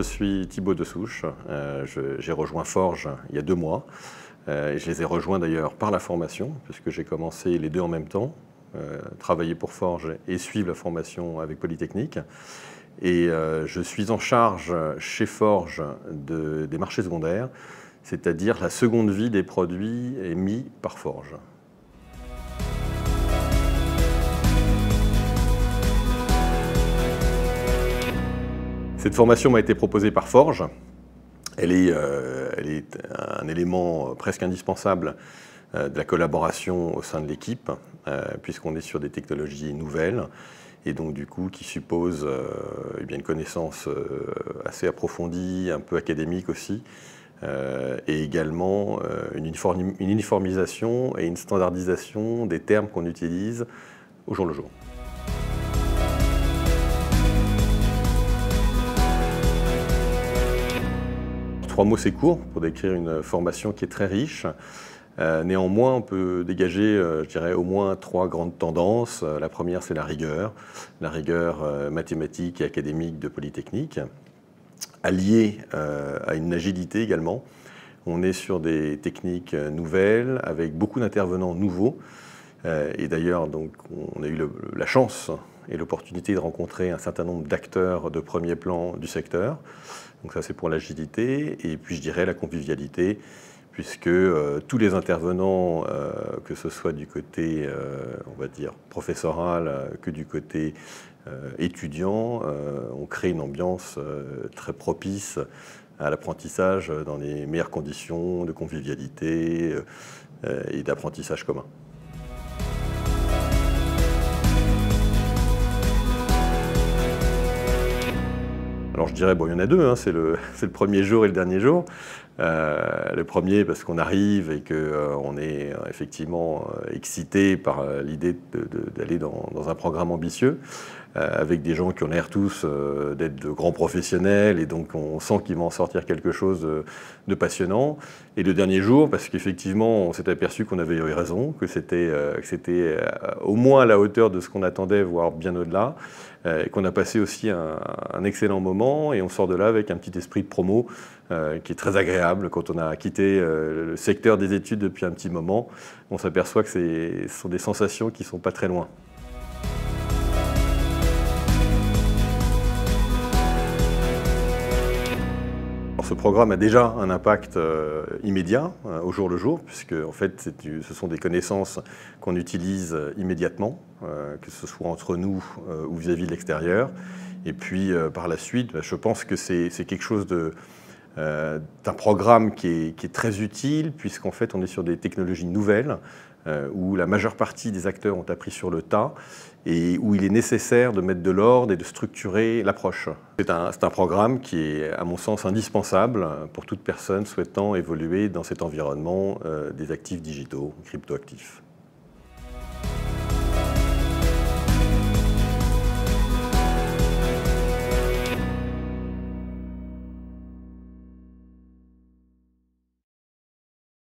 je suis Thibaut Dessouche. J'ai rejoint Forge il y a 2 mois. Je les ai rejoints d'ailleurs par la formation, puisque j'ai commencé les deux en même temps, travailler pour Forge et suivre la formation avec Polytechnique. Et je suis en charge chez Forge des marchés secondaires, c'est-à-dire la seconde vie des produits émis par Forge. Cette formation m'a été proposée par Forge. Elle est un élément presque indispensable de la collaboration au sein de l'équipe, puisqu'on est sur des technologies nouvelles et donc du coup qui suppose une connaissance assez approfondie, un peu académique aussi, et également une uniformisation et une standardisation des termes qu'on utilise au jour le jour. 3 mots, c'est court pour décrire une formation qui est très riche. Néanmoins, on peut dégager, je dirais, au moins 3 grandes tendances. La première, c'est la rigueur mathématique et académique de Polytechnique, alliée à une agilité également. On est sur des techniques nouvelles, avec beaucoup d'intervenants nouveaux. Et d'ailleurs, on a eu la chance et l'opportunité de rencontrer un certain nombre d'acteurs de premier plan du secteur. Donc ça, c'est pour l'agilité. Et puis, je dirais la convivialité, puisque tous les intervenants, que ce soit du côté, on va dire, professoral, que du côté étudiant, ont créé une ambiance très propice à l'apprentissage dans les meilleures conditions de convivialité et d'apprentissage commun. Alors je dirais, bon, il y en a 2, c'est le premier jour et le dernier jour. Le premier parce qu'on arrive et qu'on est effectivement excité par l'idée d'aller dans un programme ambitieux, avec des gens qui ont l'air tous d'être de grands professionnels, et donc on sent qu'ils vont en sortir quelque chose de passionnant. Et le dernier jour parce qu'effectivement on s'est aperçu qu'on avait eu raison, que c'était au moins à la hauteur de ce qu'on attendait, voire bien au-delà, et qu'on a passé aussi un excellent moment, et on sort de là avec un petit esprit de promo qui est très agréable. Quand on a quitté le secteur des études depuis un petit moment, on s'aperçoit que ce sont des sensations qui ne sont pas très loin. Ce programme a déjà un impact immédiat, au jour le jour, puisque en fait, ce sont des connaissances qu'on utilise immédiatement, que ce soit entre nous ou vis-à-vis de l'extérieur. Et puis par la suite, je pense que c'est quelque chose d'un programme qui est très utile, puisqu'en fait on est sur des technologies nouvelles, où la majeure partie des acteurs ont appris sur le tas, et où il est nécessaire de mettre de l'ordre et de structurer l'approche. C'est un programme qui est, à mon sens, indispensable pour toute personne souhaitant évoluer dans cet environnement des actifs digitaux, cryptoactifs.